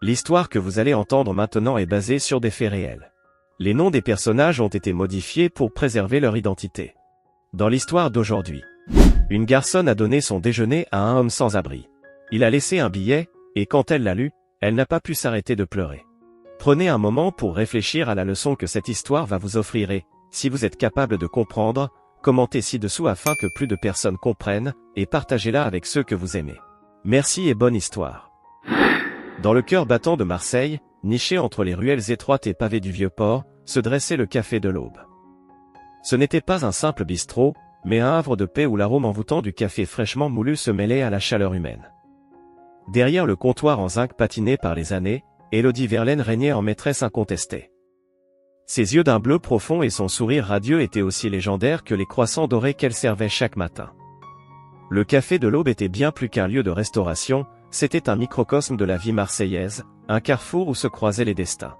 L'histoire que vous allez entendre maintenant est basée sur des faits réels. Les noms des personnages ont été modifiés pour préserver leur identité. Dans l'histoire d'aujourd'hui, une garçonne a donné son déjeuner à un homme sans abri. Il a laissé un billet, et quand elle l'a lu, elle n'a pas pu s'arrêter de pleurer. Prenez un moment pour réfléchir à la leçon que cette histoire va vous offrir et, si vous êtes capable de comprendre, commentez ci-dessous afin que plus de personnes comprennent, et partagez-la avec ceux que vous aimez. Merci et bonne histoire. Dans le cœur battant de Marseille, niché entre les ruelles étroites et pavées du Vieux-Port, se dressait le Café de l'Aube. Ce n'était pas un simple bistrot, mais un havre de paix où l'arôme envoûtant du café fraîchement moulu se mêlait à la chaleur humaine. Derrière le comptoir en zinc patiné par les années, Élodie Verlaine régnait en maîtresse incontestée. Ses yeux d'un bleu profond et son sourire radieux étaient aussi légendaires que les croissants dorés qu'elle servait chaque matin. Le Café de l'Aube était bien plus qu'un lieu de restauration, c'était un microcosme de la vie marseillaise, un carrefour où se croisaient les destins.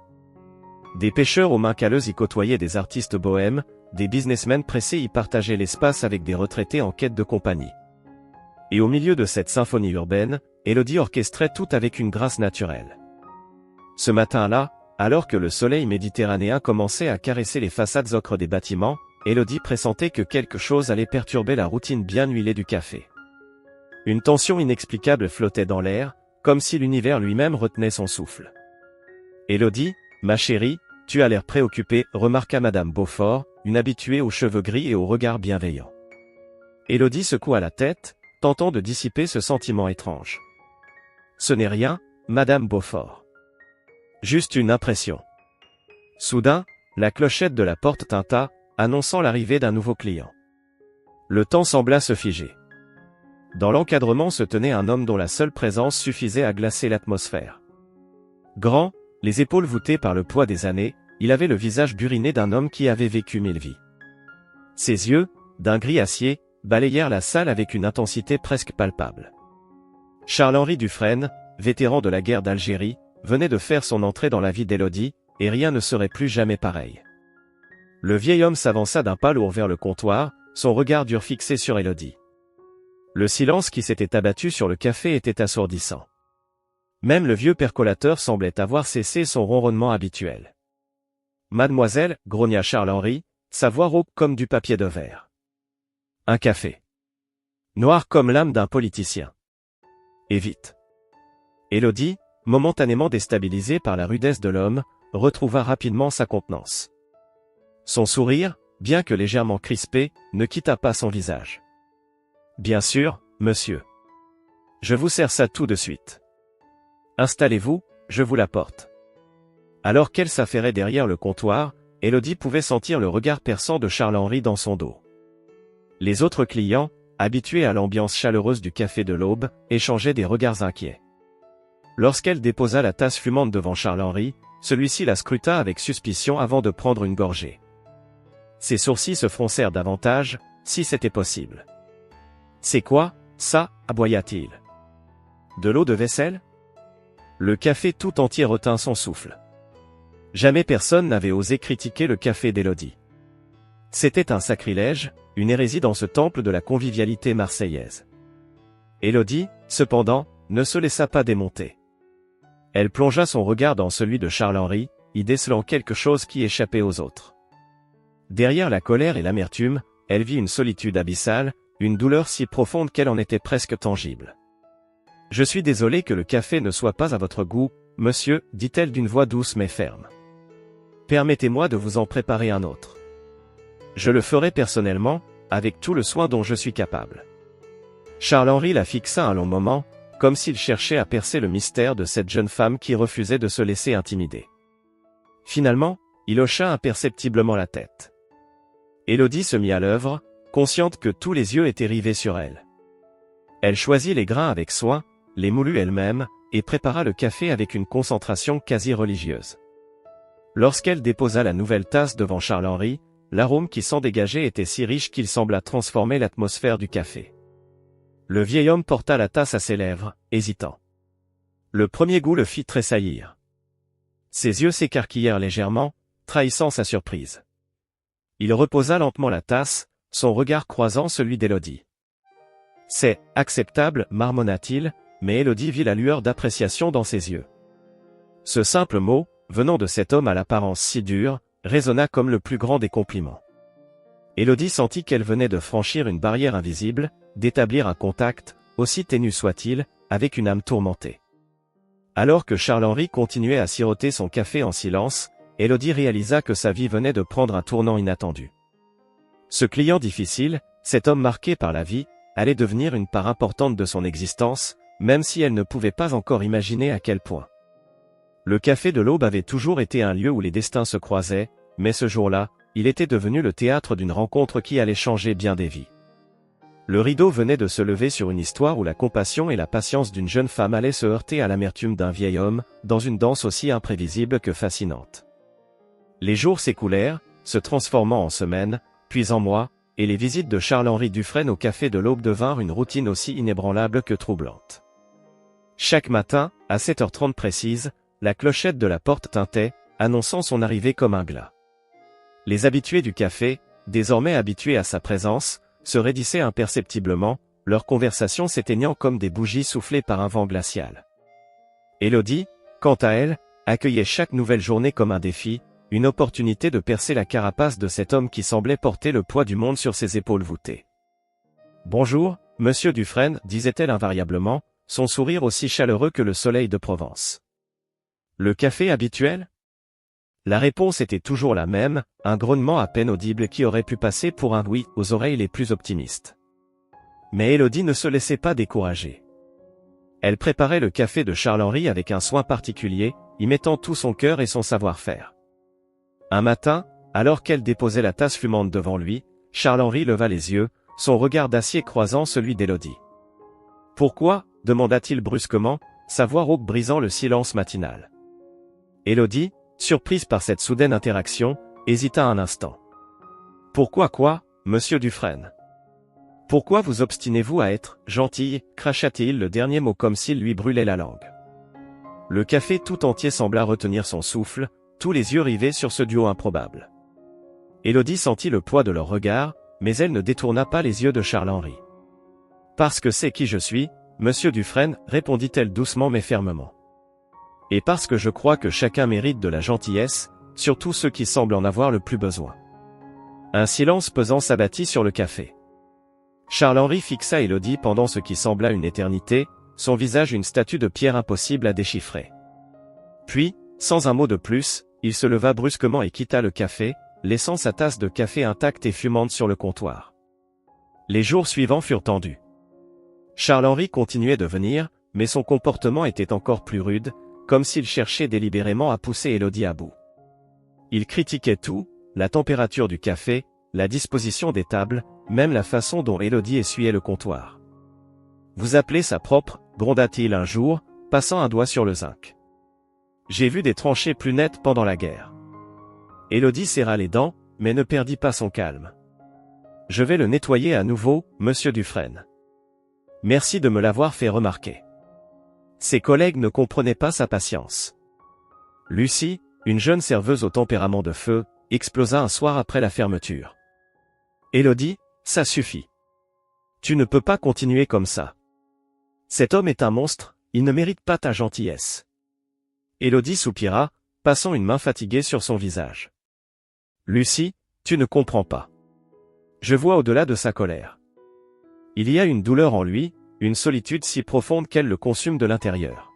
Des pêcheurs aux mains calleuses y côtoyaient des artistes bohèmes, des businessmen pressés y partageaient l'espace avec des retraités en quête de compagnie. Et au milieu de cette symphonie urbaine, Élodie orchestrait tout avec une grâce naturelle. Ce matin-là, alors que le soleil méditerranéen commençait à caresser les façades ocres des bâtiments, Élodie pressentait que quelque chose allait perturber la routine bien huilée du café. Une tension inexplicable flottait dans l'air, comme si l'univers lui-même retenait son souffle. « Élodie, ma chérie, tu as l'air préoccupée », remarqua Madame Beaufort, une habituée aux cheveux gris et au regard bienveillant. Élodie secoua la tête, tentant de dissiper ce sentiment étrange. « Ce n'est rien, Madame Beaufort. Juste une impression. » Soudain, la clochette de la porte tinta, annonçant l'arrivée d'un nouveau client. Le temps sembla se figer. Dans l'encadrement se tenait un homme dont la seule présence suffisait à glacer l'atmosphère. Grand, les épaules voûtées par le poids des années, il avait le visage buriné d'un homme qui avait vécu 1000 vies. Ses yeux, d'un gris acier, balayèrent la salle avec une intensité presque palpable. Charles-Henri Dufresne, vétéran de la guerre d'Algérie, venait de faire son entrée dans la vie d'Élodie, et rien ne serait plus jamais pareil. Le vieil homme s'avança d'un pas lourd vers le comptoir, son regard dur fixé sur Élodie. Le silence qui s'était abattu sur le café était assourdissant. Même le vieux percolateur semblait avoir cessé son ronronnement habituel. « Mademoiselle » grogna Charles-Henri, sa voix rauque comme du papier de verre. « Un café. » Noir comme l'âme d'un politicien. « Et vite. » Élodie, momentanément déstabilisée par la rudesse de l'homme, retrouva rapidement sa contenance. Son sourire, bien que légèrement crispé, ne quitta pas son visage. « Bien sûr, monsieur. Je vous sers ça tout de suite. Installez-vous, je vous l'apporte. » Alors qu'elle s'affairait derrière le comptoir, Élodie pouvait sentir le regard perçant de Charles-Henri dans son dos. Les autres clients, habitués à l'ambiance chaleureuse du Café de l'Aube, échangeaient des regards inquiets. Lorsqu'elle déposa la tasse fumante devant Charles-Henri, celui-ci la scruta avec suspicion avant de prendre une gorgée. Ses sourcils se froncèrent davantage, si c'était possible. « C'est quoi, ça ?» aboya-t-il. « De l'eau de vaisselle ?» Le café tout entier retint son souffle. Jamais personne n'avait osé critiquer le café d'Élodie. C'était un sacrilège, une hérésie dans ce temple de la convivialité marseillaise. Élodie, cependant, ne se laissa pas démonter. Elle plongea son regard dans celui de Charles-Henri, y décelant quelque chose qui échappait aux autres. Derrière la colère et l'amertume, elle vit une solitude abyssale, une douleur si profonde qu'elle en était presque tangible. « Je suis désolée que le café ne soit pas à votre goût, monsieur, dit-elle d'une voix douce mais ferme. Permettez-moi de vous en préparer un autre. Je le ferai personnellement, avec tout le soin dont je suis capable. » Charles-Henri la fixa un long moment, comme s'il cherchait à percer le mystère de cette jeune femme qui refusait de se laisser intimider. Finalement, il hocha imperceptiblement la tête. Élodie se mit à l'œuvre, consciente que tous les yeux étaient rivés sur elle. Elle choisit les grains avec soin, les moulut elle-même, et prépara le café avec une concentration quasi religieuse. Lorsqu'elle déposa la nouvelle tasse devant Charles-Henri, l'arôme qui s'en dégageait était si riche qu'il sembla transformer l'atmosphère du café. Le vieil homme porta la tasse à ses lèvres, hésitant. Le premier goût le fit tressaillir. Ses yeux s'écarquillèrent légèrement, trahissant sa surprise. Il reposa lentement la tasse, son regard croisant celui d'Élodie. « C'est acceptable, marmonna-t-il, mais Élodie vit la lueur d'appréciation dans ses yeux. Ce simple mot, venant de cet homme à l'apparence si dure, résonna comme le plus grand des compliments. Élodie sentit qu'elle venait de franchir une barrière invisible, d'établir un contact, aussi ténu soit-il, avec une âme tourmentée. Alors que Charles-Henri continuait à siroter son café en silence, Élodie réalisa que sa vie venait de prendre un tournant inattendu. Ce client difficile, cet homme marqué par la vie, allait devenir une part importante de son existence, même si elle ne pouvait pas encore imaginer à quel point. Le café de l'Aube avait toujours été un lieu où les destins se croisaient, mais ce jour-là, il était devenu le théâtre d'une rencontre qui allait changer bien des vies. Le rideau venait de se lever sur une histoire où la compassion et la patience d'une jeune femme allaient se heurter à l'amertume d'un vieil homme, dans une danse aussi imprévisible que fascinante. Les jours s'écoulèrent, se transformant en semaines, puis en mois, et les visites de Charles-Henri Dufresne au café de l'Aube devinrent une routine aussi inébranlable que troublante. Chaque matin, à 7h30 précise, la clochette de la porte tintait, annonçant son arrivée comme un glas. Les habitués du café, désormais habitués à sa présence, se raidissaient imperceptiblement, leur conversation s'éteignant comme des bougies soufflées par un vent glacial. Élodie, quant à elle, accueillait chaque nouvelle journée comme un défi, une opportunité de percer la carapace de cet homme qui semblait porter le poids du monde sur ses épaules voûtées. « Bonjour, monsieur Dufresne, disait-elle invariablement, son sourire aussi chaleureux que le soleil de Provence. Le café habituel ? La réponse était toujours la même, un grognement à peine audible qui aurait pu passer pour un oui aux oreilles les plus optimistes. Mais Élodie ne se laissait pas décourager. Elle préparait le café de Charles-Henri avec un soin particulier, y mettant tout son cœur et son savoir-faire. Un matin, alors qu'elle déposait la tasse fumante devant lui, Charles-Henri leva les yeux, son regard d'acier croisant celui d'Élodie. « Pourquoi » demanda-t-il brusquement, sa voix rauque brisant le silence matinal. Élodie, surprise par cette soudaine interaction, hésita un instant. « Pourquoi quoi, monsieur Dufresne ? Pourquoi vous obstinez-vous à être gentille » cracha-t-il le dernier mot comme s'il lui brûlait la langue. Le café tout entier sembla retenir son souffle, tous les yeux rivés sur ce duo improbable. Élodie sentit le poids de leur regard, mais elle ne détourna pas les yeux de Charles-Henri. « Parce que c'est qui je suis, monsieur Dufresne, répondit-elle doucement mais fermement. Et parce que je crois que chacun mérite de la gentillesse, surtout ceux qui semblent en avoir le plus besoin. » Un silence pesant s'abattit sur le café. Charles-Henri fixa Élodie pendant ce qui sembla une éternité, son visage une statue de pierre impossible à déchiffrer. Puis, sans un mot de plus, il se leva brusquement et quitta le café, laissant sa tasse de café intacte et fumante sur le comptoir. Les jours suivants furent tendus. Charles-Henri continuait de venir, mais son comportement était encore plus rude, comme s'il cherchait délibérément à pousser Élodie à bout. Il critiquait tout, la température du café, la disposition des tables, même la façon dont Élodie essuyait le comptoir. « Vous appelez ça propre » gronda-t-il un jour, passant un doigt sur le zinc. « J'ai vu des tranchées plus nettes pendant la guerre. » Élodie serra les dents, mais ne perdit pas son calme. « Je vais le nettoyer à nouveau, monsieur Dufresne. Merci de me l'avoir fait remarquer. » Ses collègues ne comprenaient pas sa patience. Lucie, une jeune serveuse au tempérament de feu, explosa un soir après la fermeture. « Élodie, ça suffit. Tu ne peux pas continuer comme ça. Cet homme est un monstre, il ne mérite pas ta gentillesse. » Élodie soupira, passant une main fatiguée sur son visage. « Lucie, tu ne comprends pas. Je vois au-delà de sa colère. Il y a une douleur en lui, une solitude si profonde qu'elle le consume de l'intérieur. »«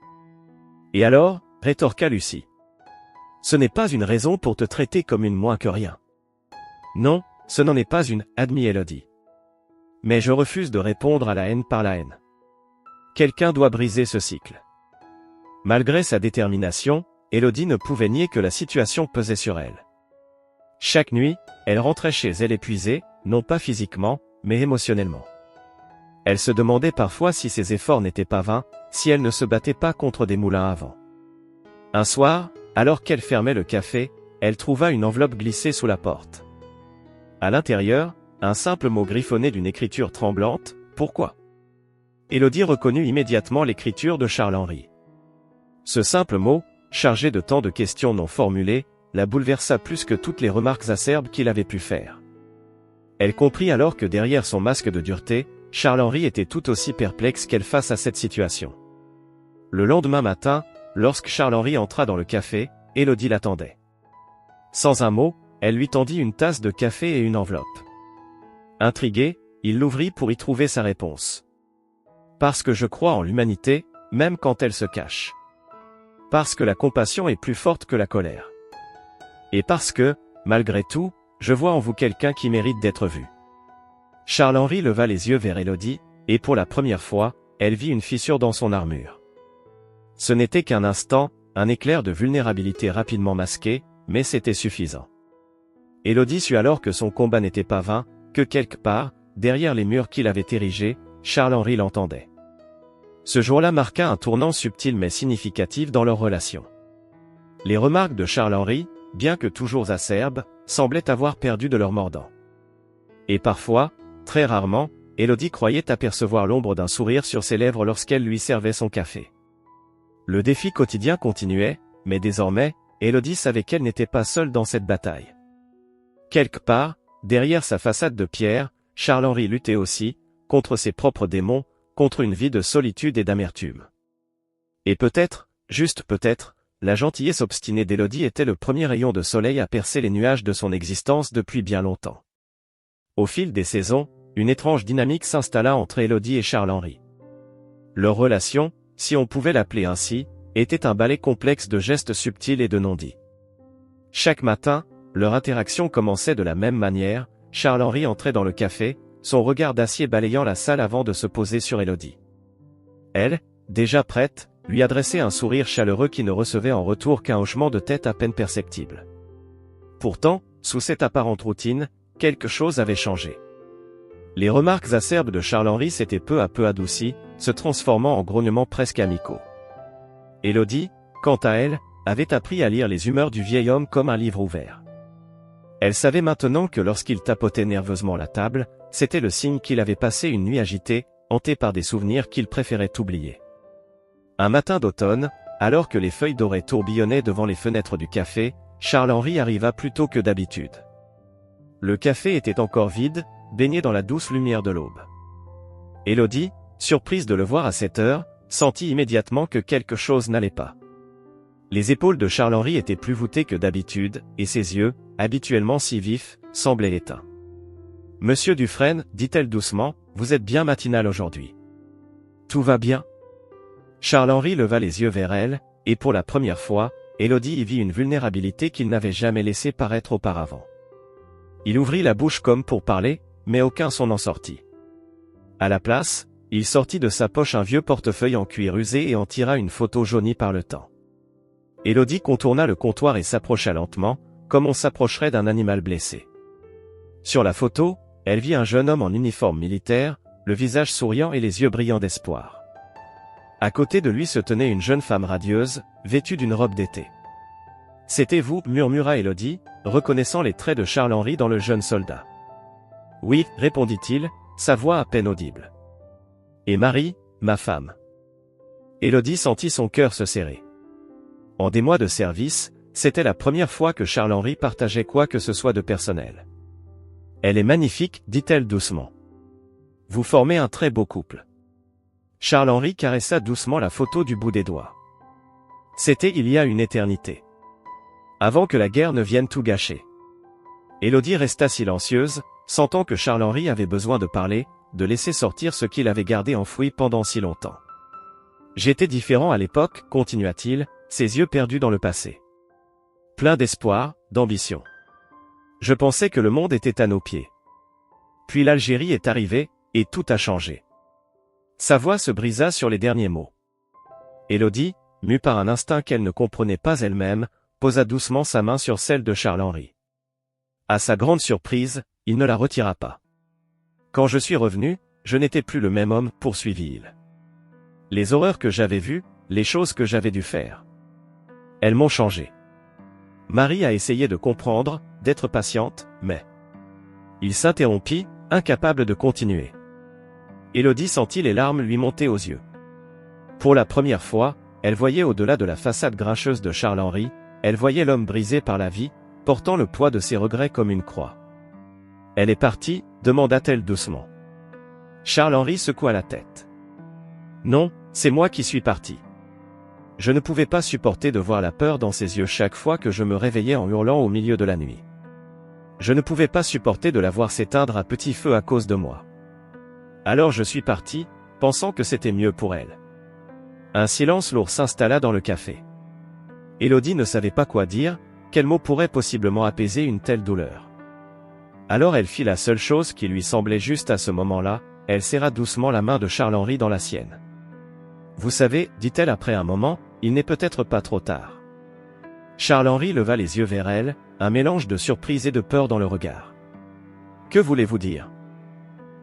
Et alors » rétorqua Lucie. « Ce n'est pas une raison pour te traiter comme une moins que rien. »« Non, ce n'en est pas une, » admit Élodie. « Mais je refuse de répondre à la haine par la haine. Quelqu'un doit briser ce cycle. » Malgré sa détermination, Élodie ne pouvait nier que la situation pesait sur elle. Chaque nuit, elle rentrait chez elle épuisée, non pas physiquement, mais émotionnellement. Elle se demandait parfois si ses efforts n'étaient pas vains, si elle ne se battait pas contre des moulins à vent. Un soir, alors qu'elle fermait le café, elle trouva une enveloppe glissée sous la porte. À l'intérieur, un simple mot griffonné d'une écriture tremblante, « Pourquoi ?» Élodie reconnut immédiatement l'écriture de Charles-Henri. Ce simple mot, chargé de tant de questions non formulées, la bouleversa plus que toutes les remarques acerbes qu'il avait pu faire. Elle comprit alors que derrière son masque de dureté, Charles-Henri était tout aussi perplexe qu'elle face à cette situation. Le lendemain matin, lorsque Charles-Henri entra dans le café, Élodie l'attendait. Sans un mot, elle lui tendit une tasse de café et une enveloppe. Intrigué, il l'ouvrit pour y trouver sa réponse. Parce que je crois en l'humanité, même quand elle se cache. Parce que la compassion est plus forte que la colère. Et parce que, malgré tout, je vois en vous quelqu'un qui mérite d'être vu. Charles-Henri leva les yeux vers Élodie, et pour la première fois, elle vit une fissure dans son armure. Ce n'était qu'un instant, un éclair de vulnérabilité rapidement masqué, mais c'était suffisant. Élodie sut alors que son combat n'était pas vain, que quelque part, derrière les murs qu'il avait érigés, Charles-Henri l'entendait. Ce jour-là marqua un tournant subtil mais significatif dans leur relation. Les remarques de Charles-Henri, bien que toujours acerbes, semblaient avoir perdu de leur mordant. Et parfois, très rarement, Élodie croyait apercevoir l'ombre d'un sourire sur ses lèvres lorsqu'elle lui servait son café. Le défi quotidien continuait, mais désormais, Élodie savait qu'elle n'était pas seule dans cette bataille. Quelque part, derrière sa façade de pierre, Charles-Henri luttait aussi, contre ses propres démons, contre une vie de solitude et d'amertume. Et peut-être, juste peut-être, la gentillesse obstinée d'Élodie était le premier rayon de soleil à percer les nuages de son existence depuis bien longtemps. Au fil des saisons, une étrange dynamique s'installa entre Élodie et Charles-Henri. Leur relation, si on pouvait l'appeler ainsi, était un ballet complexe de gestes subtils et de non-dits. Chaque matin, leur interaction commençait de la même manière, Charles-Henri entrait dans le café, son regard d'acier balayant la salle avant de se poser sur Élodie. Elle, déjà prête, lui adressait un sourire chaleureux qui ne recevait en retour qu'un hochement de tête à peine perceptible. Pourtant, sous cette apparente routine, quelque chose avait changé. Les remarques acerbes de Charles-Henri s'étaient peu à peu adoucies, se transformant en grognements presque amicaux. Élodie, quant à elle, avait appris à lire les humeurs du vieil homme comme un livre ouvert. Elle savait maintenant que lorsqu'il tapotait nerveusement la table, c'était le signe qu'il avait passé une nuit agitée, hantée par des souvenirs qu'il préférait oublier. Un matin d'automne, alors que les feuilles dorées tourbillonnaient devant les fenêtres du café, Charles-Henri arriva plus tôt que d'habitude. Le café était encore vide, baigné dans la douce lumière de l'aube. Élodie, surprise de le voir à cette heure, sentit immédiatement que quelque chose n'allait pas. Les épaules de Charles-Henri étaient plus voûtées que d'habitude, et ses yeux, habituellement si vifs, semblaient éteints. « Monsieur Dufresne, dit-elle doucement, vous êtes bien matinal aujourd'hui. Tout va bien ?» Charles-Henri leva les yeux vers elle, et pour la première fois, Élodie y vit une vulnérabilité qu'il n'avait jamais laissé paraître auparavant. Il ouvrit la bouche comme pour parler, mais aucun son n'en sortit. À la place, il sortit de sa poche un vieux portefeuille en cuir usé et en tira une photo jaunie par le temps. Élodie contourna le comptoir et s'approcha lentement, comme on s'approcherait d'un animal blessé. Sur la photo, elle vit un jeune homme en uniforme militaire, le visage souriant et les yeux brillants d'espoir. À côté de lui se tenait une jeune femme radieuse, vêtue d'une robe d'été. « C'était vous, » murmura Élodie, reconnaissant les traits de Charles-Henri dans le jeune soldat. « Oui, » répondit-il, sa voix à peine audible. « Et Marie, ma femme. » Élodie sentit son cœur se serrer. En des mois de service, c'était la première fois que Charles-Henri partageait quoi que ce soit de personnel. « Elle est magnifique, dit-elle doucement. Vous formez un très beau couple. » Charles-Henri caressa doucement la photo du bout des doigts. C'était il y a une éternité. Avant que la guerre ne vienne tout gâcher. Élodie resta silencieuse, sentant que Charles-Henri avait besoin de parler, de laisser sortir ce qu'il avait gardé enfoui pendant si longtemps. « J'étais différent à l'époque, continua-t-il, ses yeux perdus dans le passé. Plein d'espoir, d'ambition. Je pensais que le monde était à nos pieds. Puis l'Algérie est arrivée, et tout a changé. » Sa voix se brisa sur les derniers mots. Élodie, mue par un instinct qu'elle ne comprenait pas elle-même, posa doucement sa main sur celle de Charles-Henri. À sa grande surprise, il ne la retira pas. « Quand je suis revenu, je n'étais plus le même homme, poursuivit-il. Les horreurs que j'avais vues, les choses que j'avais dû faire. Elles m'ont changé. » Marie a essayé de comprendre, d'être patiente, mais... Il s'interrompit, incapable de continuer. Élodie sentit les larmes lui monter aux yeux. Pour la première fois, elle voyait au-delà de la façade grincheuse de Charles-Henri, elle voyait l'homme brisé par la vie, portant le poids de ses regrets comme une croix. « Elle est partie ?» demanda-t-elle doucement. Charles-Henri secoua la tête. « Non, c'est moi qui suis parti. Je ne pouvais pas supporter de voir la peur dans ses yeux chaque fois que je me réveillais en hurlant au milieu de la nuit. Je ne pouvais pas supporter de la voir s'éteindre à petit feu à cause de moi. Alors je suis parti, pensant que c'était mieux pour elle. Un silence lourd s'installa dans le café. Élodie ne savait pas quoi dire, quel mot pourrait possiblement apaiser une telle douleur. Alors elle fit la seule chose qui lui semblait juste à ce moment-là, elle serra doucement la main de Charles-Henri dans la sienne. « Vous savez, dit-elle après un moment, il n'est peut-être pas trop tard. » Charles-Henri leva les yeux vers elle, un mélange de surprise et de peur dans le regard. « Que voulez-vous dire ? »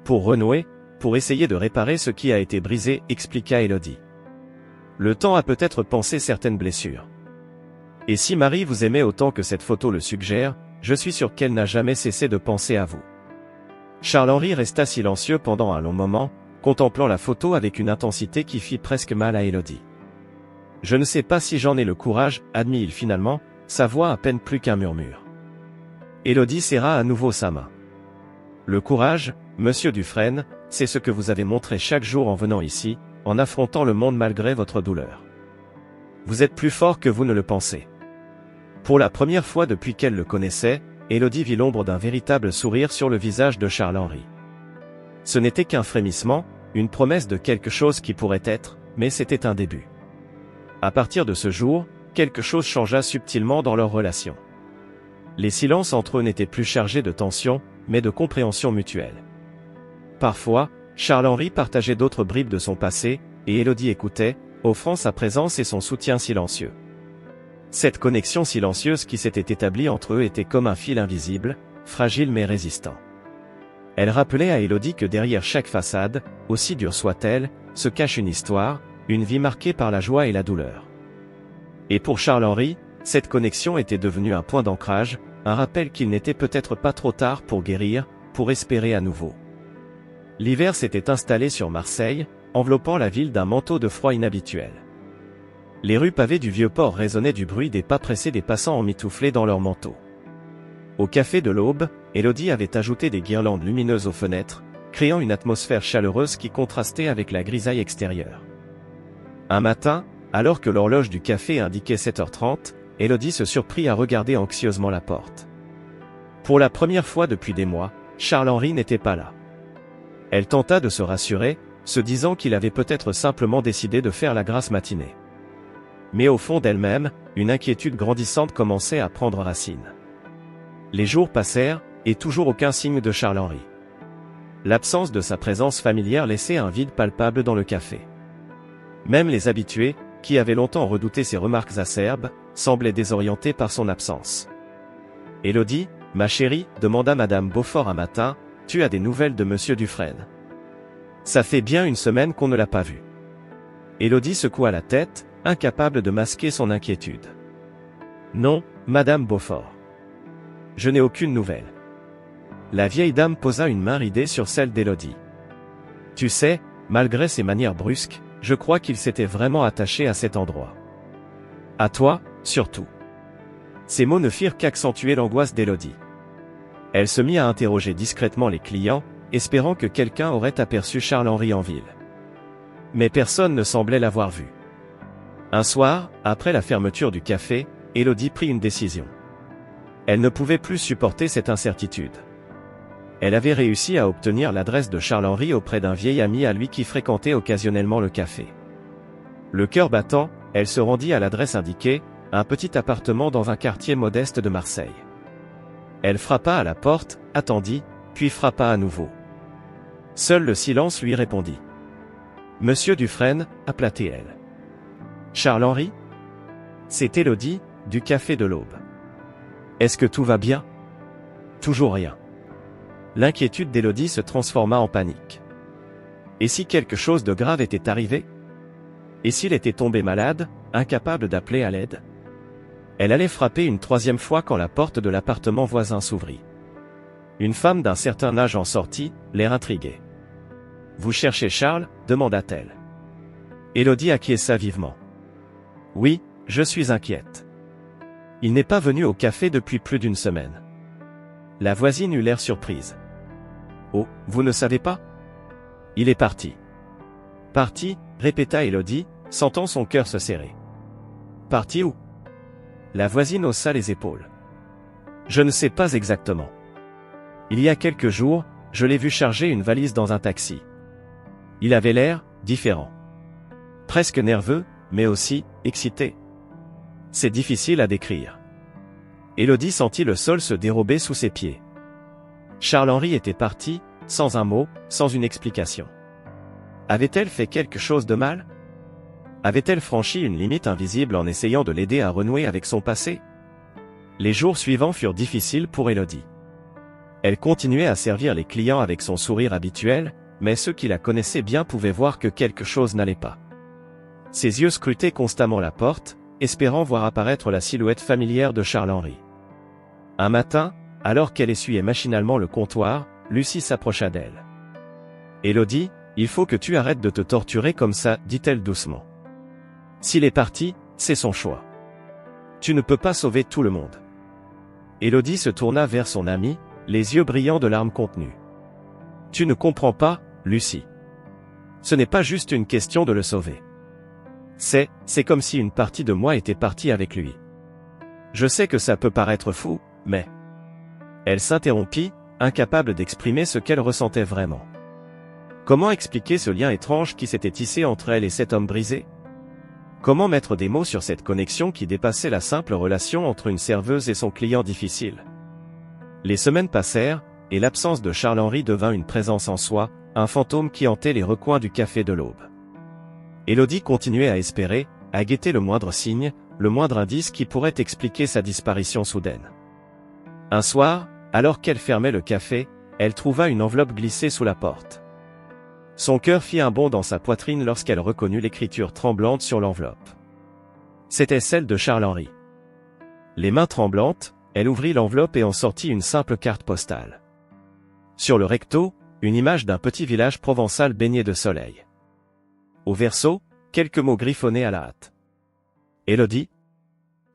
Pour renouer, pour essayer de réparer ce qui a été brisé, expliqua Élodie. Le temps a peut-être pansé certaines blessures. Et si Marie vous aimait autant que cette photo le suggère, je suis sûr qu'elle n'a jamais cessé de penser à vous. Charles-Henri resta silencieux pendant un long moment, contemplant la photo avec une intensité qui fit presque mal à Élodie. Je ne sais pas si j'en ai le courage, admit-il finalement, sa voix à peine plus qu'un murmure. Élodie serra à nouveau sa main. Le courage, monsieur Dufresne, c'est ce que vous avez montré chaque jour en venant ici, en affrontant le monde malgré votre douleur. Vous êtes plus fort que vous ne le pensez. Pour la première fois depuis qu'elle le connaissait, Élodie vit l'ombre d'un véritable sourire sur le visage de Charles-Henri. Ce n'était qu'un frémissement, une promesse de quelque chose qui pourrait être, mais c'était un début. À partir de ce jour, quelque chose changea subtilement dans leur relation. Les silences entre eux n'étaient plus chargés de tension, mais de compréhension mutuelle. Parfois, Charles-Henri partageait d'autres bribes de son passé, et Élodie écoutait, offrant sa présence et son soutien silencieux. Cette connexion silencieuse qui s'était établie entre eux était comme un fil invisible, fragile mais résistant. Elle rappelait à Élodie que derrière chaque façade, aussi dure soit-elle, se cache une histoire, une vie marquée par la joie et la douleur. Et pour Charles-Henri, cette connexion était devenue un point d'ancrage, un rappel qu'il n'était peut-être pas trop tard pour guérir, pour espérer à nouveau. L'hiver s'était installé sur Marseille, enveloppant la ville d'un manteau de froid inhabituel. Les rues pavées du Vieux-Port résonnaient du bruit des pas pressés des passants emmitouflés dans leurs manteaux. Au café de l'Aube, Élodie avait ajouté des guirlandes lumineuses aux fenêtres, créant une atmosphère chaleureuse qui contrastait avec la grisaille extérieure. Un matin, alors que l'horloge du café indiquait 7h30, Élodie se surprit à regarder anxieusement la porte. Pour la première fois depuis des mois, Charles-Henri n'était pas là. Elle tenta de se rassurer, se disant qu'il avait peut-être simplement décidé de faire la grasse matinée. Mais au fond d'elle-même, une inquiétude grandissante commençait à prendre racine. Les jours passèrent, et toujours aucun signe de Charles-Henri. L'absence de sa présence familière laissait un vide palpable dans le café. Même les habitués, qui avaient longtemps redouté ses remarques acerbes, semblaient désorientés par son absence. « Élodie, ma chérie, demanda Madame Beaufort un matin, tu as des nouvelles de Monsieur Dufresne? Ça fait bien une semaine qu'on ne l'a pas vu. » Élodie secoua la tête, incapable de masquer son inquiétude. « Non, Madame Beaufort. Je n'ai aucune nouvelle. » La vieille dame posa une main ridée sur celle d'Élodie. « Tu sais, malgré ses manières brusques, je crois qu'il s'était vraiment attaché à cet endroit. À toi, surtout. » Ces mots ne firent qu'accentuer l'angoisse d'Élodie. Elle se mit à interroger discrètement les clients, espérant que quelqu'un aurait aperçu Charles-Henri en ville. Mais personne ne semblait l'avoir vu. Un soir, après la fermeture du café, Élodie prit une décision. Elle ne pouvait plus supporter cette incertitude. Elle avait réussi à obtenir l'adresse de Charles-Henri auprès d'un vieil ami à lui qui fréquentait occasionnellement le café. Le cœur battant, elle se rendit à l'adresse indiquée, un petit appartement dans un quartier modeste de Marseille. Elle frappa à la porte, attendit, puis frappa à nouveau. Seul le silence lui répondit. « Monsieur Dufresne, appela-t-elle. »« Charles-Henri » C'est Élodie, du café de l'Aube. « Est-ce que tout va bien ?»« Toujours rien. » L'inquiétude d'Élodie se transforma en panique. Et si quelque chose de grave était arrivé? Et s'il était tombé malade, incapable d'appeler à l'aide? Elle allait frapper une troisième fois quand la porte de l'appartement voisin s'ouvrit. Une femme d'un certain âge en sortit, l'air intrigué. « Vous cherchez Charles ?» demanda-t-elle. Élodie acquiesça vivement. « Oui, je suis inquiète. Il n'est pas venu au café depuis plus d'une semaine. » La voisine eut l'air surprise. « Oh, vous ne savez pas ? Il est parti. »« Parti ?» répéta Élodie, sentant son cœur se serrer. Parti où? La voisine haussa les épaules. Je ne sais pas exactement. Il y a quelques jours, je l'ai vu charger une valise dans un taxi. Il avait l'air différent. Presque nerveux, mais aussi excité. C'est difficile à décrire. Élodie sentit le sol se dérober sous ses pieds. Charles-Henri était parti, sans un mot, sans une explication. Avait-elle fait quelque chose de mal? Avait-elle franchi une limite invisible en essayant de l'aider à renouer avec son passé? Les jours suivants furent difficiles pour Élodie. Elle continuait à servir les clients avec son sourire habituel, mais ceux qui la connaissaient bien pouvaient voir que quelque chose n'allait pas. Ses yeux scrutaient constamment la porte, espérant voir apparaître la silhouette familière de Charles-Henri. Un matin, alors qu'elle essuyait machinalement le comptoir, Lucie s'approcha d'elle. « Élodie, il faut que tu arrêtes de te torturer comme ça, dit-elle doucement. S'il est parti, c'est son choix. Tu ne peux pas sauver tout le monde. » Élodie se tourna vers son amie, les yeux brillants de larmes contenues. « Tu ne comprends pas, Lucie. Ce n'est pas juste une question de le sauver. C'est comme si une partie de moi était partie avec lui. Je sais que ça peut paraître fou, mais... » Elle s'interrompit, incapable d'exprimer ce qu'elle ressentait vraiment. Comment expliquer ce lien étrange qui s'était tissé entre elle et cet homme brisé? Comment mettre des mots sur cette connexion qui dépassait la simple relation entre une serveuse et son client difficile? Les semaines passèrent, et l'absence de Charles-Henri devint une présence en soi, un fantôme qui hantait les recoins du café de l'Aube. Élodie continuait à espérer, à guetter le moindre signe, le moindre indice qui pourrait expliquer sa disparition soudaine. Un soir, alors qu'elle fermait le café, elle trouva une enveloppe glissée sous la porte. Son cœur fit un bond dans sa poitrine lorsqu'elle reconnut l'écriture tremblante sur l'enveloppe. C'était celle de Charles-Henri. Les mains tremblantes, elle ouvrit l'enveloppe et en sortit une simple carte postale. Sur le recto, une image d'un petit village provençal baigné de soleil. Au verso, quelques mots griffonnés à la hâte. « Élodie,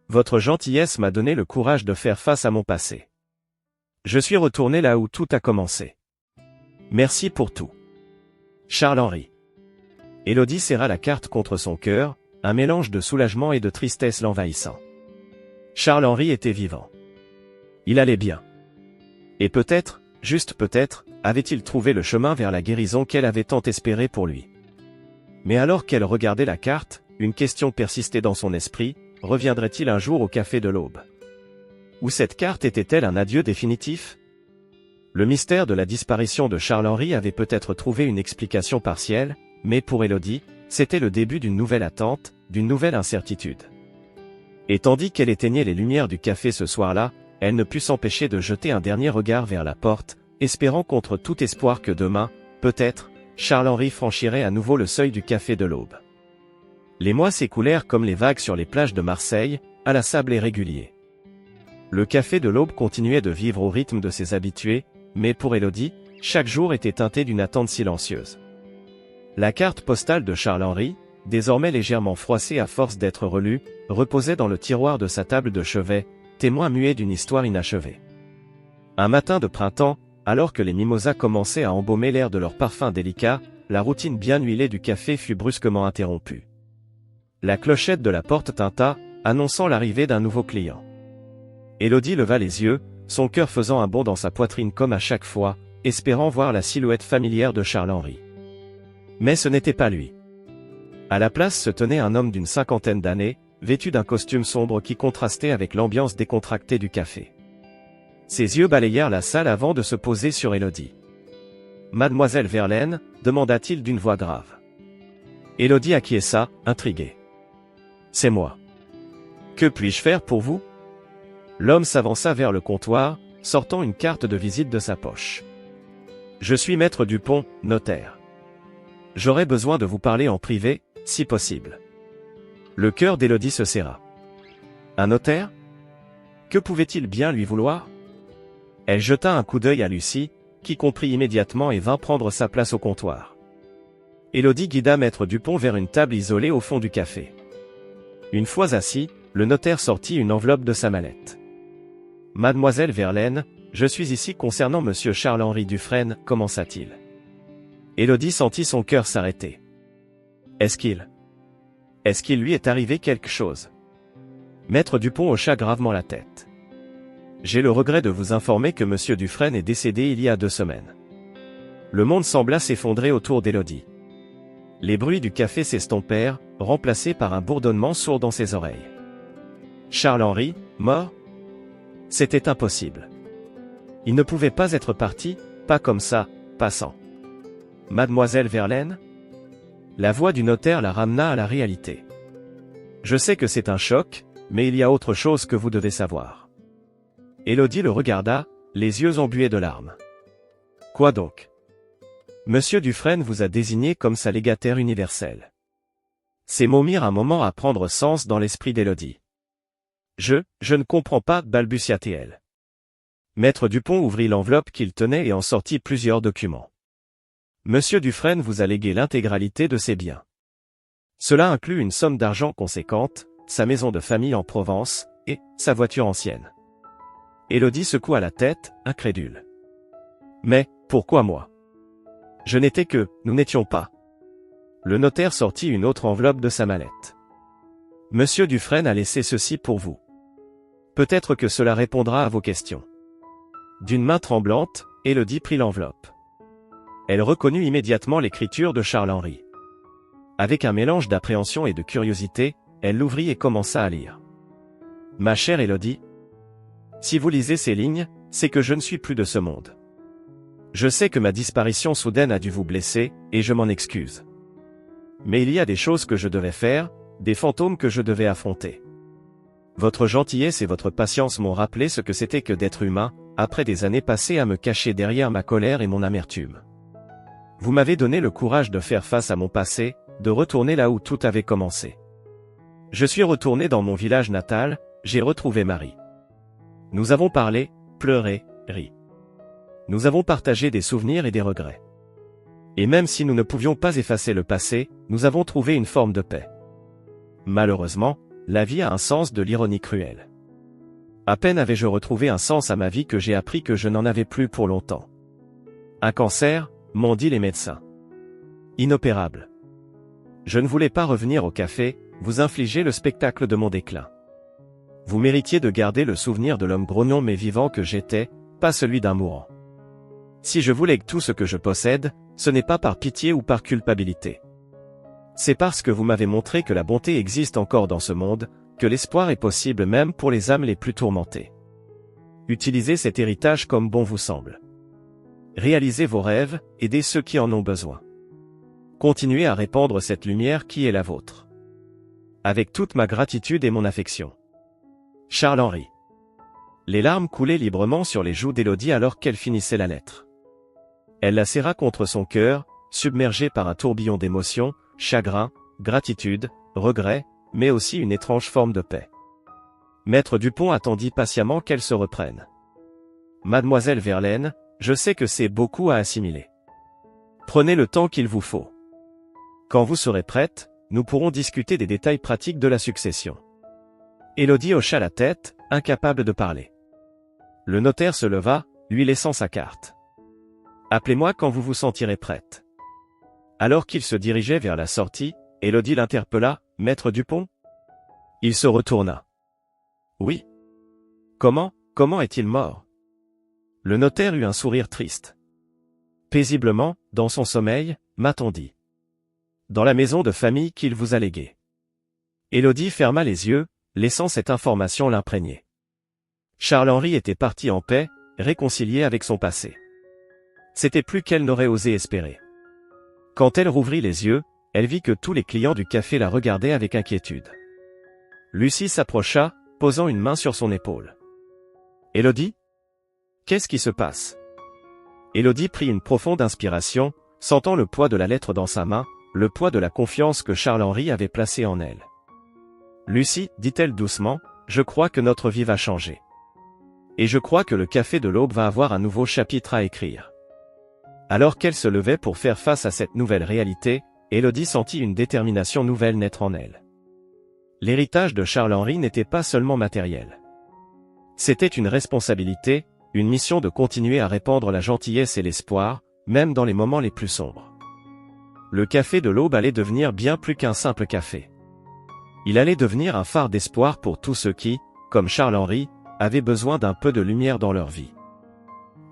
votre gentillesse m'a donné le courage de faire face à mon passé. Je suis retourné là où tout a commencé. Merci pour tout. Charles-Henri. » Élodie serra la carte contre son cœur, un mélange de soulagement et de tristesse l'envahissant. Charles-Henri était vivant. Il allait bien. Et peut-être, juste peut-être, avait-il trouvé le chemin vers la guérison qu'elle avait tant espéré pour lui. Mais alors qu'elle regardait la carte, une question persistait dans son esprit, reviendrait-il un jour au café de l'Aube? Ou cette carte était-elle un adieu définitif? Le mystère de la disparition de Charles-Henri avait peut-être trouvé une explication partielle, mais pour Élodie, c'était le début d'une nouvelle attente, d'une nouvelle incertitude. Et tandis qu'elle éteignait les lumières du café ce soir-là, elle ne put s'empêcher de jeter un dernier regard vers la porte, espérant contre tout espoir que demain, peut-être, Charles-Henri franchirait à nouveau le seuil du café de l'Aube. Les mois s'écoulèrent comme les vagues sur les plages de Marseille, inlassables et réguliers. Le café de l'Aube continuait de vivre au rythme de ses habitués, mais pour Élodie, chaque jour était teinté d'une attente silencieuse. La carte postale de Charles-Henri, désormais légèrement froissée à force d'être relue, reposait dans le tiroir de sa table de chevet, témoin muet d'une histoire inachevée. Un matin de printemps, alors que les mimosas commençaient à embaumer l'air de leur parfum délicat, la routine bien huilée du café fut brusquement interrompue. La clochette de la porte tinta, annonçant l'arrivée d'un nouveau client. Élodie leva les yeux, son cœur faisant un bond dans sa poitrine comme à chaque fois, espérant voir la silhouette familière de Charles-Henri. Mais ce n'était pas lui. À la place se tenait un homme d'une cinquantaine d'années, vêtu d'un costume sombre qui contrastait avec l'ambiance décontractée du café. Ses yeux balayèrent la salle avant de se poser sur Élodie. « Mademoiselle Verlaine ?» demanda-t-il d'une voix grave. Élodie acquiesça, intriguée. « C'est moi. Que puis-je faire pour vous ?» L'homme s'avança vers le comptoir, sortant une carte de visite de sa poche. « Je suis maître Dupont, notaire. J'aurais besoin de vous parler en privé, si possible. » Le cœur d'Élodie se serra. Un notaire? Que pouvait-il bien lui vouloir? Elle jeta un coup d'œil à Lucie, qui comprit immédiatement et vint prendre sa place au comptoir. Élodie guida maître Dupont vers une table isolée au fond du café. Une fois assis, le notaire sortit une enveloppe de sa mallette. « Mademoiselle Verlaine, je suis ici concernant monsieur Charles-Henri Dufresne, commença-t-il. Élodie sentit son cœur s'arrêter. Est-ce qu'il lui est arrivé quelque chose? Maître Dupont hocha gravement la tête. J'ai le regret de vous informer que Monsieur Dufresne est décédé il y a 2 semaines. Le monde sembla s'effondrer autour d'Élodie. Les bruits du café s'estompèrent, remplacés par un bourdonnement sourd dans ses oreilles. Charles-Henri, mort? C'était impossible. Il ne pouvait pas être parti, pas comme ça, passant. Mademoiselle Verlaine? La voix du notaire la ramena à la réalité. Je sais que c'est un choc, mais il y a autre chose que vous devez savoir. Élodie le regarda, les yeux embués de larmes. Quoi donc? Monsieur Dufresne vous a désigné comme sa légataire universelle. Ces mots mirent un moment à prendre sens dans l'esprit d'Élodie. Je ne comprends pas, balbutia-t-elle. Maître Dupont ouvrit l'enveloppe qu'il tenait et en sortit plusieurs documents. Monsieur Dufresne vous a légué l'intégralité de ses biens. Cela inclut une somme d'argent conséquente, sa maison de famille en Provence, et sa voiture ancienne. Élodie secoua la tête, incrédule. Mais, pourquoi moi? Je n'étais que, nous n'étions pas. Le notaire sortit une autre enveloppe de sa mallette. Monsieur Dufresne a laissé ceci pour vous. Peut-être que cela répondra à vos questions. D'une main tremblante, Élodie prit l'enveloppe. Elle reconnut immédiatement l'écriture de Charles-Henri. Avec un mélange d'appréhension et de curiosité, elle l'ouvrit et commença à lire. Ma chère Élodie, si vous lisez ces lignes, c'est que je ne suis plus de ce monde. Je sais que ma disparition soudaine a dû vous blesser, et je m'en excuse. Mais il y a des choses que je devais faire, des fantômes que je devais affronter. Votre gentillesse et votre patience m'ont rappelé ce que c'était que d'être humain, après des années passées à me cacher derrière ma colère et mon amertume. Vous m'avez donné le courage de faire face à mon passé, de retourner là où tout avait commencé. Je suis retourné dans mon village natal, j'ai retrouvé Marie. Nous avons parlé, pleuré, ri. Nous avons partagé des souvenirs et des regrets. Et même si nous ne pouvions pas effacer le passé, nous avons trouvé une forme de paix. Malheureusement, la vie a un sens de l'ironie cruelle. À peine avais-je retrouvé un sens à ma vie que j'ai appris que je n'en avais plus pour longtemps. Un cancer, m'ont dit les médecins. Inopérable. Je ne voulais pas revenir au café, vous infliger le spectacle de mon déclin. Vous méritiez de garder le souvenir de l'homme grognon mais vivant que j'étais, pas celui d'un mourant. Si je vous lègue tout ce que je possède, ce n'est pas par pitié ou par culpabilité. C'est parce que vous m'avez montré que la bonté existe encore dans ce monde, que l'espoir est possible même pour les âmes les plus tourmentées. Utilisez cet héritage comme bon vous semble. Réalisez vos rêves, aidez ceux qui en ont besoin. Continuez à répandre cette lumière qui est la vôtre. Avec toute ma gratitude et mon affection. Charles-Henri. Les larmes coulaient librement sur les joues d'Élodie alors qu'elle finissait la lettre. Elle la serra contre son cœur, submergée par un tourbillon d'émotions, chagrin, gratitude, regret, mais aussi une étrange forme de paix. Maître Dupont attendit patiemment qu'elle se reprenne. Mademoiselle Verlaine, je sais que c'est beaucoup à assimiler. Prenez le temps qu'il vous faut. Quand vous serez prête, nous pourrons discuter des détails pratiques de la succession. Élodie hocha la tête, incapable de parler. Le notaire se leva, lui laissant sa carte. Appelez-moi quand vous vous sentirez prête. Alors qu'il se dirigeait vers la sortie, Élodie l'interpella, Maître Dupont? Il se retourna. Oui. Comment est-il mort? Le notaire eut un sourire triste. Paisiblement, dans son sommeil, m'a-t-on dit. Dans la maison de famille qu'il vous a léguée. Élodie ferma les yeux, laissant cette information l'imprégner. Charles-Henri était parti en paix, réconcilié avec son passé. C'était plus qu'elle n'aurait osé espérer. Quand elle rouvrit les yeux, elle vit que tous les clients du café la regardaient avec inquiétude. Lucie s'approcha, posant une main sur son épaule. « Élodie? Qu'est-ce qui se passe ?» Élodie prit une profonde inspiration, sentant le poids de la lettre dans sa main, le poids de la confiance que Charles-Henri avait placée en elle. « Lucie, dit-elle doucement, je crois que notre vie va changer. Et je crois que le café de l'Aube va avoir un nouveau chapitre à écrire. » Alors qu'elle se levait pour faire face à cette nouvelle réalité, Élodie sentit une détermination nouvelle naître en elle. L'héritage de Charles-Henri n'était pas seulement matériel. C'était une responsabilité, une mission de continuer à répandre la gentillesse et l'espoir, même dans les moments les plus sombres. Le café de l'Aube allait devenir bien plus qu'un simple café. Il allait devenir un phare d'espoir pour tous ceux qui, comme Charles-Henri, avaient besoin d'un peu de lumière dans leur vie.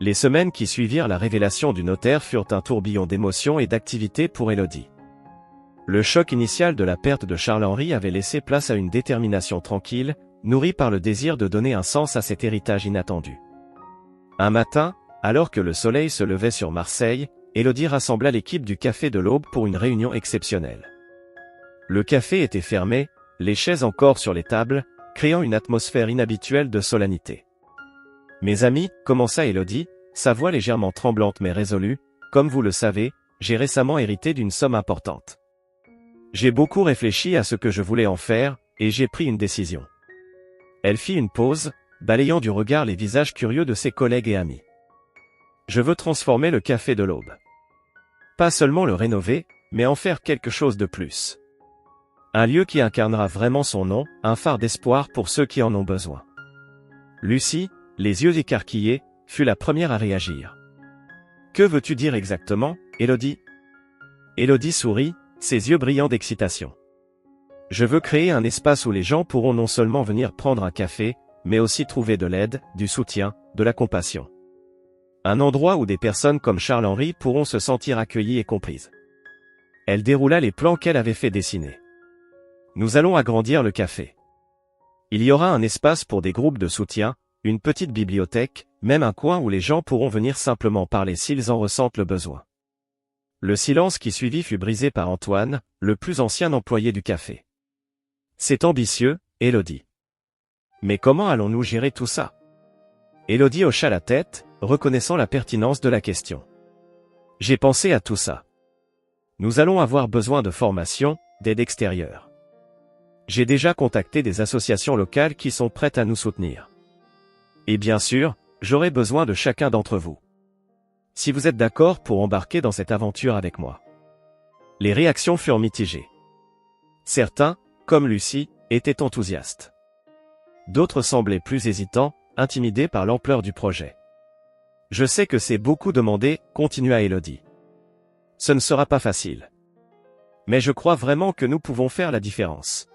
Les semaines qui suivirent la révélation du notaire furent un tourbillon d'émotions et d'activités pour Élodie. Le choc initial de la perte de Charles-Henri avait laissé place à une détermination tranquille, nourrie par le désir de donner un sens à cet héritage inattendu. Un matin, alors que le soleil se levait sur Marseille, Élodie rassembla l'équipe du Café de l'Aube pour une réunion exceptionnelle. Le café était fermé, les chaises encore sur les tables, créant une atmosphère inhabituelle de solennité. « Mes amis, commença Élodie, sa voix légèrement tremblante mais résolue, comme vous le savez, j'ai récemment hérité d'une somme importante. J'ai beaucoup réfléchi à ce que je voulais en faire, et j'ai pris une décision. » Elle fit une pause, balayant du regard les visages curieux de ses collègues et amis. « Je veux transformer le Café de l'Aube. Pas seulement le rénover, mais en faire quelque chose de plus. Un lieu qui incarnera vraiment son nom, un phare d'espoir pour ceux qui en ont besoin. » Lucie, les yeux écarquillés, fut la première à réagir. « Que veux-tu dire exactement, Élodie ?» Élodie sourit, ses yeux brillants d'excitation. « Je veux créer un espace où les gens pourront non seulement venir prendre un café, mais aussi trouver de l'aide, du soutien, de la compassion. Un endroit où des personnes comme Charles-Henri pourront se sentir accueillies et comprises. » Elle déroula les plans qu'elle avait fait dessiner. « Nous allons agrandir le café. Il y aura un espace pour des groupes de soutien, une petite bibliothèque, même un coin où les gens pourront venir simplement parler s'ils en ressentent le besoin. » Le silence qui suivit fut brisé par Antoine, le plus ancien employé du café. « C'est ambitieux, Élodie. Mais comment allons-nous gérer tout ça ?» Élodie hocha la tête, reconnaissant la pertinence de la question. « J'ai pensé à tout ça. Nous allons avoir besoin de formation, d'aide extérieure. J'ai déjà contacté des associations locales qui sont prêtes à nous soutenir. Et bien sûr, j'aurai besoin de chacun d'entre vous. Si vous êtes d'accord pour embarquer dans cette aventure avec moi. » Les réactions furent mitigées. Certains, comme Lucie, étaient enthousiastes. D'autres semblaient plus hésitants, intimidés par l'ampleur du projet. « Je sais que c'est beaucoup demandé, » continua Élodie. « Ce ne sera pas facile. Mais je crois vraiment que nous pouvons faire la différence.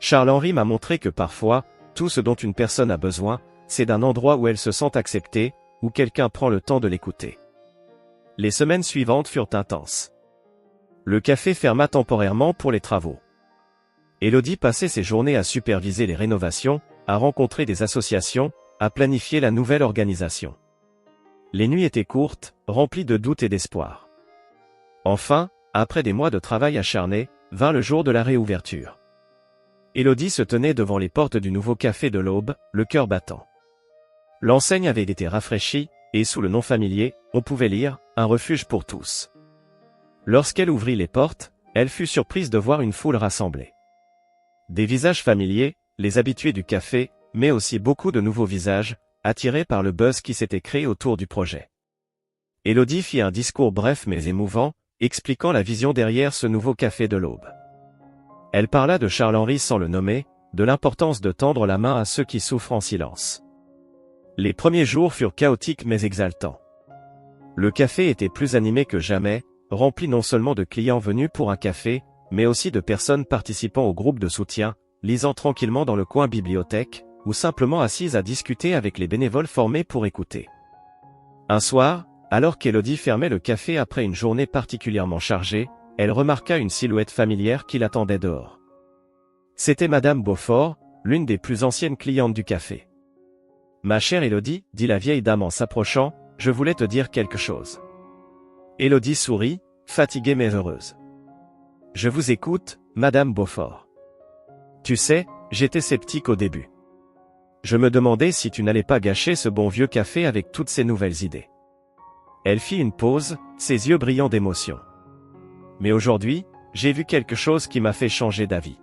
Charles-Henri m'a montré que parfois, tout ce dont une personne a besoin, c'est d'un endroit où elle se sent acceptée, où quelqu'un prend le temps de l'écouter. » Les semaines suivantes furent intenses. Le café ferma temporairement pour les travaux. Élodie passait ses journées à superviser les rénovations, à rencontrer des associations, à planifier la nouvelle organisation. Les nuits étaient courtes, remplies de doutes et d'espoir. Enfin, après des mois de travail acharné, vint le jour de la réouverture. Élodie se tenait devant les portes du nouveau Café de l'Aube, le cœur battant. L'enseigne avait été rafraîchie, et sous le nom familier, on pouvait lire « Un refuge pour tous ». Lorsqu'elle ouvrit les portes, elle fut surprise de voir une foule rassemblée. Des visages familiers, les habitués du café, mais aussi beaucoup de nouveaux visages, attirés par le buzz qui s'était créé autour du projet. Élodie fit un discours bref mais émouvant, expliquant la vision derrière ce nouveau Café de l'Aube. Elle parla de Charles-Henri sans le nommer, de l'importance de tendre la main à ceux qui souffrent en silence. Les premiers jours furent chaotiques mais exaltants. Le café était plus animé que jamais, rempli non seulement de clients venus pour un café, mais aussi de personnes participant au groupe de soutien, lisant tranquillement dans le coin bibliothèque, ou simplement assises à discuter avec les bénévoles formés pour écouter. Un soir, alors qu'Élodie fermait le café après une journée particulièrement chargée, elle remarqua une silhouette familière qui l'attendait dehors. C'était Madame Beaufort, l'une des plus anciennes clientes du café. « Ma chère Élodie, » dit la vieille dame en s'approchant, « je voulais te dire quelque chose. » Élodie sourit, fatiguée mais heureuse. « Je vous écoute, Madame Beaufort. Tu sais, j'étais sceptique au début. Je me demandais si tu n'allais pas gâcher ce bon vieux café avec toutes ces nouvelles idées. » Elle fit une pause, ses yeux brillants d'émotion. « Mais aujourd'hui, j'ai vu quelque chose qui m'a fait changer d'avis. »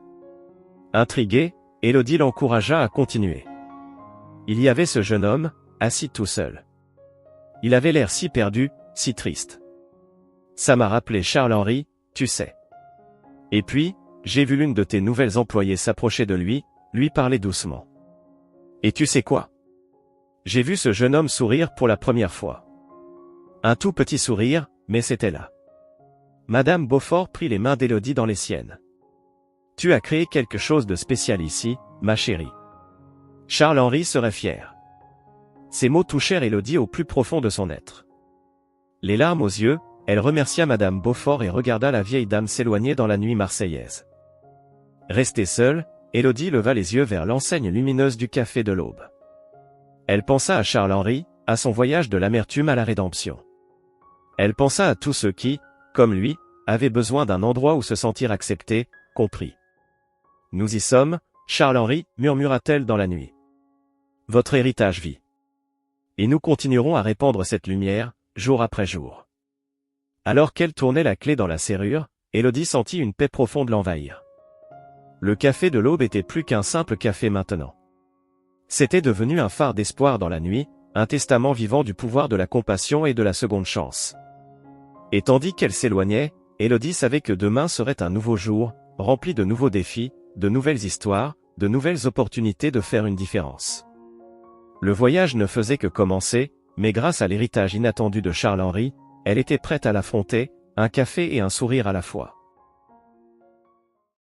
Intriguée, Élodie l'encouragea à continuer. Il y avait ce jeune homme, assis tout seul. Il avait l'air si perdu, si triste. Ça m'a rappelé Charles-Henri, tu sais. Et puis, j'ai vu l'une de tes nouvelles employées s'approcher de lui parler doucement. Et tu sais quoi? J'ai vu ce jeune homme sourire pour la première fois. Un tout petit sourire, mais c'était là. Madame Beaufort prit les mains d'Élodie dans les siennes. Tu as créé quelque chose de spécial ici, ma chérie. Charles-Henri serait fier. Ces mots touchèrent Élodie au plus profond de son être. Les larmes aux yeux, elle remercia Madame Beaufort et regarda la vieille dame s'éloigner dans la nuit marseillaise. Restée seule, Élodie leva les yeux vers l'enseigne lumineuse du café de l'Aube. Elle pensa à Charles-Henri, à son voyage de l'amertume à la rédemption. Elle pensa à tous ceux qui, comme lui, avaient besoin d'un endroit où se sentir acceptés, compris. Nous y sommes, Charles-Henri, murmura-t-elle dans la nuit. Votre héritage vit. Et nous continuerons à répandre cette lumière, jour après jour. Alors qu'elle tournait la clé dans la serrure, Élodie sentit une paix profonde l'envahir. Le café de l'Aube était plus qu'un simple café maintenant. C'était devenu un phare d'espoir dans la nuit, un testament vivant du pouvoir de la compassion et de la seconde chance. Et tandis qu'elle s'éloignait, Élodie savait que demain serait un nouveau jour, rempli de nouveaux défis, de nouvelles histoires, de nouvelles opportunités de faire une différence. Le voyage ne faisait que commencer, mais grâce à l'héritage inattendu de Charles-Henri, elle était prête à l'affronter, un café et un sourire à la fois.